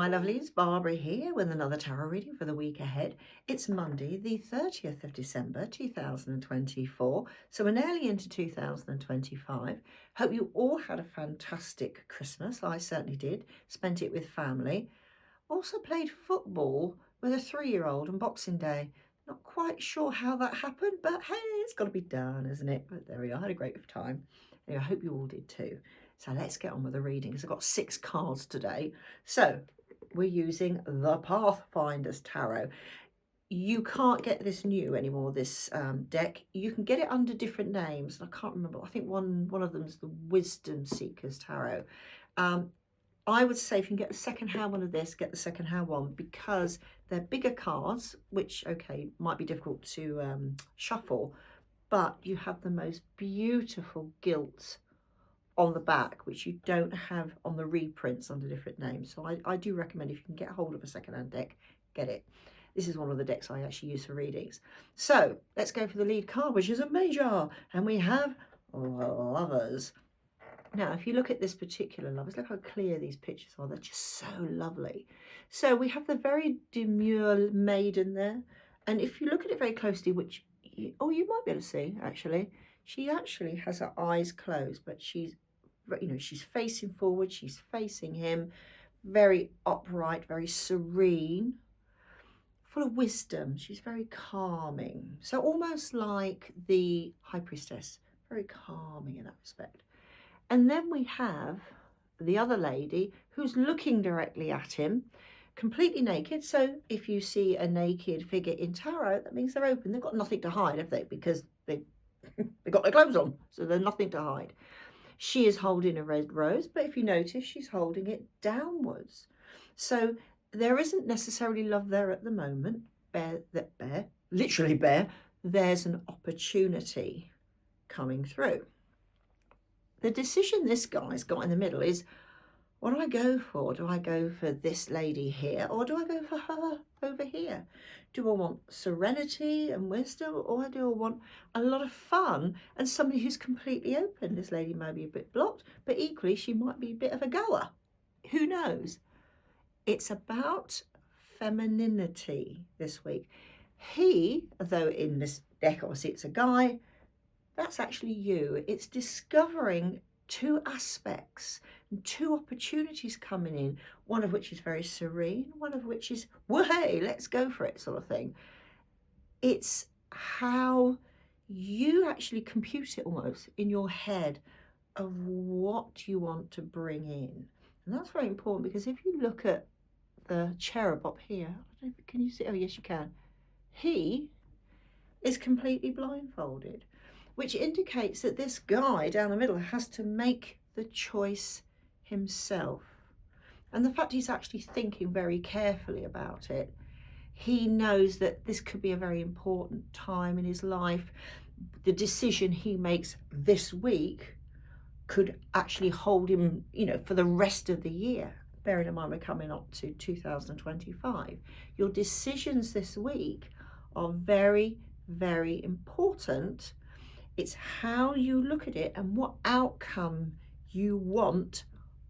my lovelies, Barbara here with another tarot reading for the week ahead. It's Monday, the 30th of December, 2024. So we're nearly into 2025. Hope you all had a fantastic Christmas. I certainly did. Spent it with family. Also played football with a 3-year-old on Boxing Day. Not quite sure how that happened, but hey, it's got to be done, isn't it? But there we are. I had a great time. Anyway, I hope you all did too. So let's get on with the reading because I've got 6 cards today. So we're using the Pathfinder's Tarot. You can't get this new anymore, this deck. You can get it under different names. I can't remember. I think one of them is the Wisdom Seekers Tarot. I would say if you can get the second-hand one of this, get the second-hand one because they're bigger cards, which, okay, might be difficult to shuffle, but you have the most beautiful gilt on the back, which you don't have on the reprints under different names. So I do recommend if you can get hold of a second-hand deck, get it. This is one of the decks I actually use for readings. So let's go for the lead card, which is a major, and we have Lovers. Now, if you look at this particular Lovers, look how clear these pictures are. They're just so lovely. So we have the very demure maiden there. And if you look at it very closely, which, you might be able to see, actually. She actually has her eyes closed, but she's, she's facing forward. She's facing him. Very upright, very serene, full of wisdom. She's very calming. So almost like the High Priestess. Very calming in that respect. And then we have the other lady who's looking directly at him, completely naked. So if you see a naked figure in tarot, that means they're open. They've got nothing to hide, have they? Because they've got their clothes on, so there's nothing to hide. She is holding a red rose, but if you notice, she's holding it downwards. So there isn't necessarily love there at the moment. Literally bare. There's an opportunity coming through. The decision this guy's got in the middle is, what do I go for? Do I go for this lady here or do I go for her over here? Do I want serenity and wisdom or do I want a lot of fun and somebody who's completely open? This lady may be a bit blocked, but equally she might be a bit of a goer. Who knows? It's about femininity this week. He, though in this deck obviously it's a guy, that's actually you. It's discovering 2 aspects and 2 opportunities coming in, one of which is very serene, one of which is, well, hey, let's go for it sort of thing. It's how you actually compute it almost in your head of what you want to bring in. And that's very important because if you look at the cherub up here, I don't know, can you see? Oh, yes, you can. He is completely blindfolded, which indicates that this guy down the middle has to make the choice himself. And the fact he's actually thinking very carefully about it, he knows that this could be a very important time in his life. The decision he makes this week could actually hold him, for the rest of the year. Bearing in mind we're coming up to 2025. Your decisions this week are very, very important. It's how you look at it and what outcome you want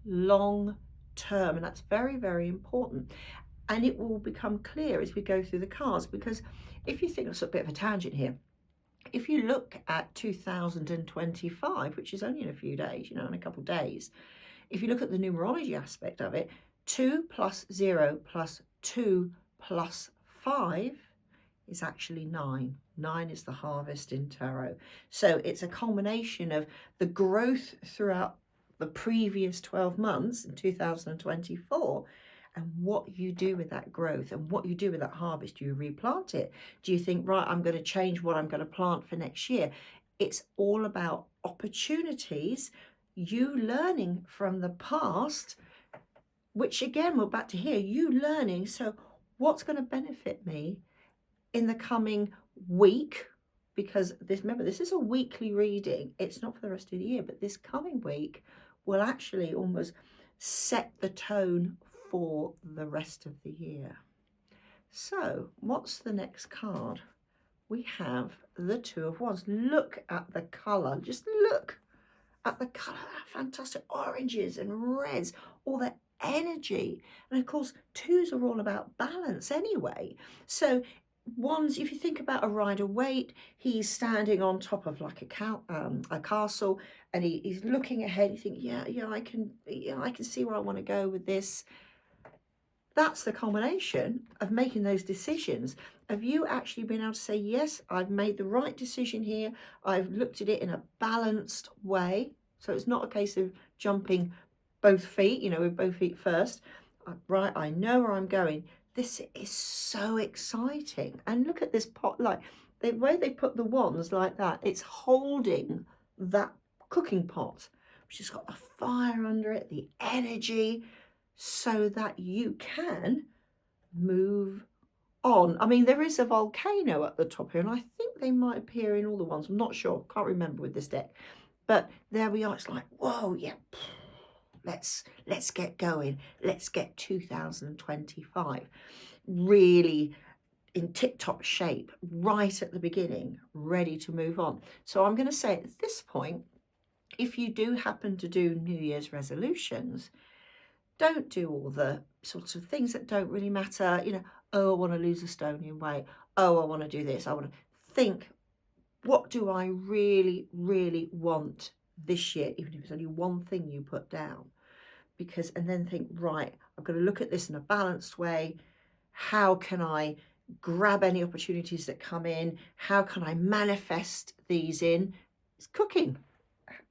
long term. And that's very, very important. And it will become clear as we go through the cards, because if you think it's a bit of a tangent here, if you look at 2025, which is only in a few days, in a couple of days, if you look at the numerology aspect of it, 2 plus 0 plus 2 plus 5 is actually 9. 9 is the harvest in tarot. So it's a culmination of the growth throughout the previous 12 months in 2024 and what you do with that growth and what you do with that harvest. Do you replant it? Do you think, right, I'm going to change what I'm going to plant for next year? It's all about opportunities, you learning from the past, which again, we're back to here, you learning. So what's going to benefit me in the coming week? Because remember, this is a weekly reading. It's not for the rest of the year, but this coming week will actually almost set the tone for the rest of the year. So what's the next card? We have the 2 of Wands. Look at the colour. Just look at the colour. Fantastic oranges and reds. All the energy. And of course, twos are all about balance anyway. So ones, if you think about a Rider-Waite, he's standing on top of like a castle, and he's looking ahead. You think, yeah, I can see where I want to go with this. That's the combination of making those decisions, of you actually being able to say, yes, I've made the right decision here. I've looked at it in a balanced way. So it's not a case of jumping both feet, with both feet first. Right, I know where I'm going. This is so exciting. And look at this pot, like the way they put the wands like that, it's holding that cooking pot, which has got the fire under it, the energy, so that you can move on. I mean, there is a volcano at the top here, and I think they might appear in all the ones. I'm not sure, can't remember with this deck. But there we are. It's like, whoa, yeah, let's get going. Let's get 2025 really in tip-top shape right at the beginning, ready to move on. So I'm going to say at this point, if you do happen to do New Year's resolutions, don't do all the sorts of things that don't really matter. Oh, I want to lose a stone in weight. Oh, I want to do this. I want to think, what do I really, really want this year? Even if it's only one thing you put down. And then think, right, I've got to look at this in a balanced way. How can I grab any opportunities that come in? How can I manifest these in? It's cooking.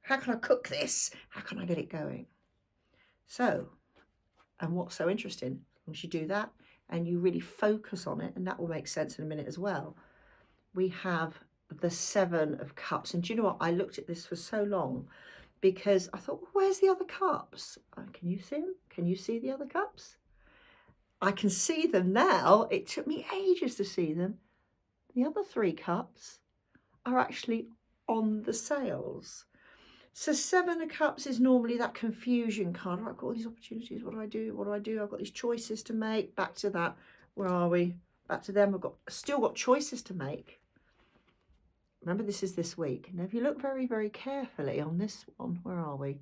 How can I cook this? How can I get it going? So, and what's so interesting, once you do that and you really focus on it, and that will make sense in a minute as well, we have the 7 of Cups. And do you know what? I looked at this for so long because I thought, well, where's the other cups? Can you see them? Can you see the other cups? I can see them now. It took me ages to see them. The other 3 cups are actually on the sails. So 7 of Cups is normally that confusion card. I've got all these opportunities. What do I do? What do I do? I've got these choices to make. Back to that. Where are we? Back to them. I've still got choices to make. Remember, this is this week. Now, if you look very, very carefully on this one, where are we?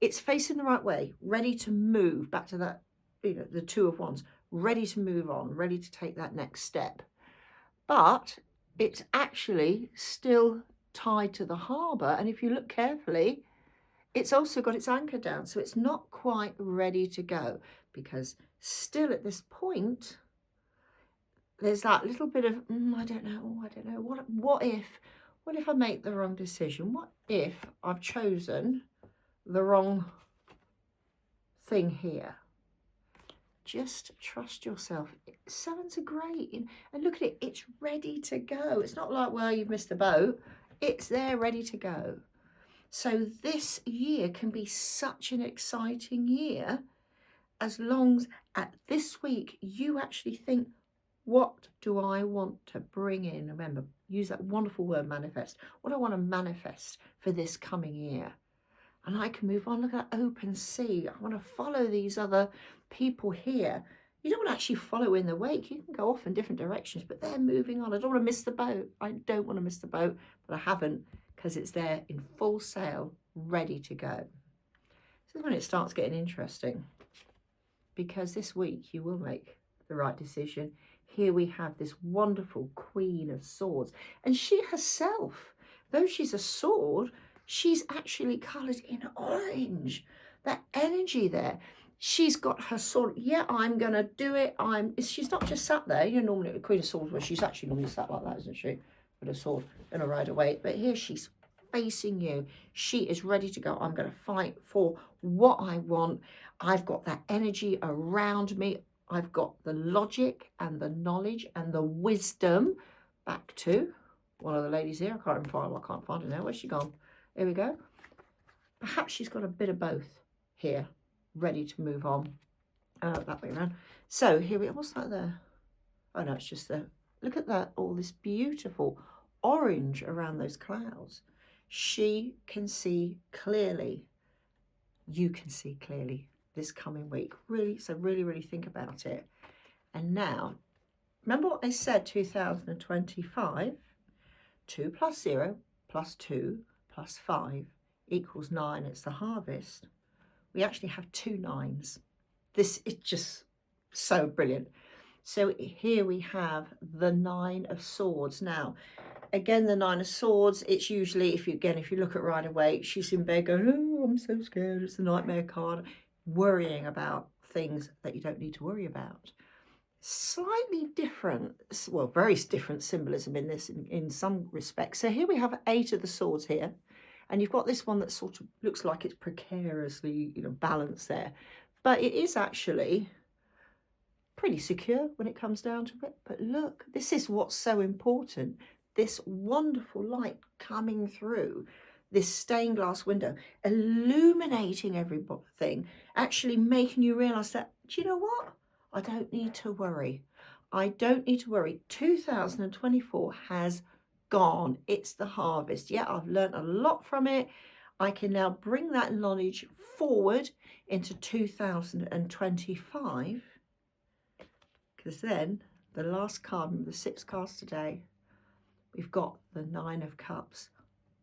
It's facing the right way, ready to move. Back to that, the 2 of Wands, ready to move on, ready to take that next step. But it's actually still tied to the harbour, and if you look carefully, it's also got its anchor down, so it's not quite ready to go, because still at this point there's that little bit of I don't know, what if I make the wrong decision? What if I've chosen the wrong thing here? Just trust yourself. 7s are great, and look at it, it's ready to go. It's not like, well, you've missed the boat. It's there, ready to go. So this year can be such an exciting year, as long as at this week you actually think, what do I want to bring in? Remember, use that wonderful word, manifest. What do I want to manifest for this coming year? And I can move on. Look at that open sea. I want to follow these other people here. You don't want to actually follow in the wake. You can go off in different directions, but they're moving on. I don't want to miss the boat. I don't want to miss the boat, but I haven't, because it's there in full sail, ready to go. This is when it starts getting interesting, because this week you will make the right decision. Here we have this wonderful Queen of Swords, and she herself, though she's a sword, she's actually coloured in orange. That energy there. She's got her sword. Yeah, I'm going to do it. She's not just sat there. Normally the Queen of Swords, where she's actually normally sat like that, isn't she? With a sword and a Rider-Waite. But here she's facing you. She is ready to go. I'm going to fight for what I want. I've got that energy around me. I've got the logic and the knowledge and the wisdom. Back to one of the ladies here. I can't find her now. Where's she gone? Here we go. Perhaps she's got a bit of both here, ready to move on. That way around. So here we are. What's that there? Oh no, it's just the, look at that, all this beautiful orange around those clouds. She can see clearly. You can see clearly this coming week. Really, so really think about it. And now, remember what I said, 2025, 2 plus 0 plus 2 plus 5 equals 9. It's the harvest. we actually have 2 nines. This is just so brilliant. So here we have the 9 of Swords. Now, again, the 9 of Swords, it's usually, if you look at Rider-Waite, she's in bed going, oh, I'm so scared, it's the nightmare card, worrying about things that you don't need to worry about. Slightly different, well, very different symbolism in this in some respects. So here we have 8 of the Swords here, and you've got this one that sort of looks like it's precariously, balanced there, but it is actually pretty secure when it comes down to it. But look, this is what's so important. This wonderful light coming through this stained glass window, illuminating everything, actually making you realize that, do you know what? I don't need to worry. I don't need to worry. 2024 has gone. It's the harvest. Yeah, I've learned a lot from it. I can now bring that knowledge forward into 2025, because then the last card, the 6 cards today, we've got the 9 of Cups,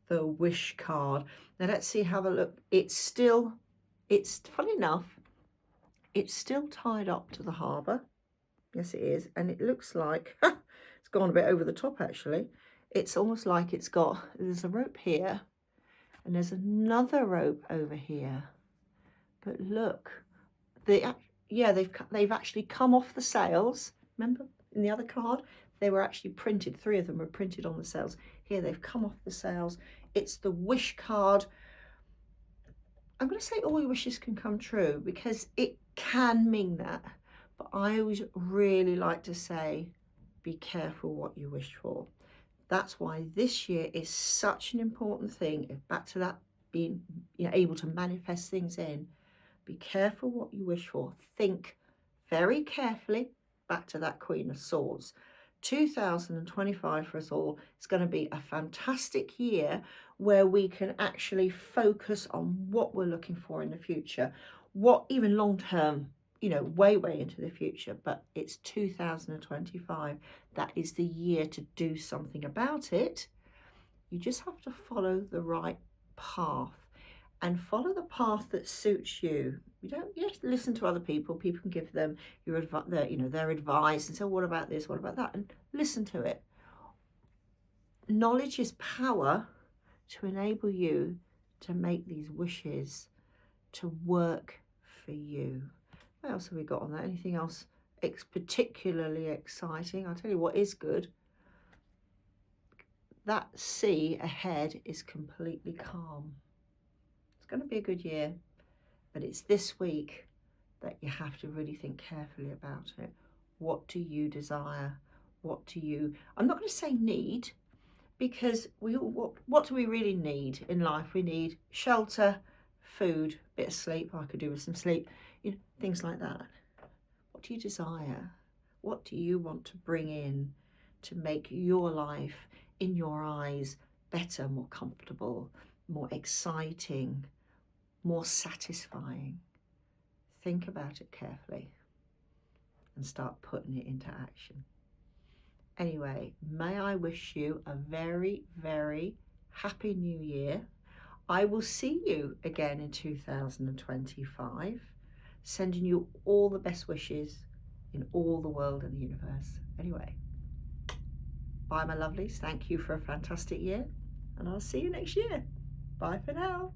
the Wish card. Now let's see, have a look. It's funny enough, it's still tied up to the harbour. Yes, it is. And it looks like, it's gone a bit over the top actually. It's almost like there's a rope here and there's another rope over here. But look, they've actually come off the sails. Remember in the other card, they were actually printed. 3 of them were printed on the sails. Here they've come off the sails. It's the Wish card. I'm going to say all your wishes can come true, because it can mean that. But I always really like to say, be careful what you wish for. That's why this year is such an important thing. Back to that, being able to manifest things in. Be careful what you wish for. Think very carefully. Back to that Queen of Swords. 2025 for us all is going to be a fantastic year where we can actually focus on what we're looking for in the future, what even long term, way into the future. But it's 2025. That is the year to do something about it. You just have to follow the right path. And follow the path that suits you. You don't listen to other people. People can give them their advice and say, what about this? What about that? And listen to it. Knowledge is power to enable you to make these wishes to work for you. What else have we got on that? Anything else particularly exciting? I'll tell you what is good. That sea ahead is completely calm. Going to be a good year, but it's this week that you have to really think carefully about it. What do you desire? What do you, I'm not going to say need, because what do we really need in life? We need shelter, food, bit of sleep. I could do with some sleep, things like that. What do you desire? What do you want to bring in to make your life, in your eyes, better, more comfortable, more exciting, more satisfying? Think about it carefully and start putting it into action. Anyway, may I wish you a very, very happy new year. I will see you again in 2025, sending you all the best wishes in all the world and the universe. Anyway, bye my lovelies. Thank you for a fantastic year, and I'll see you next year. Bye for now.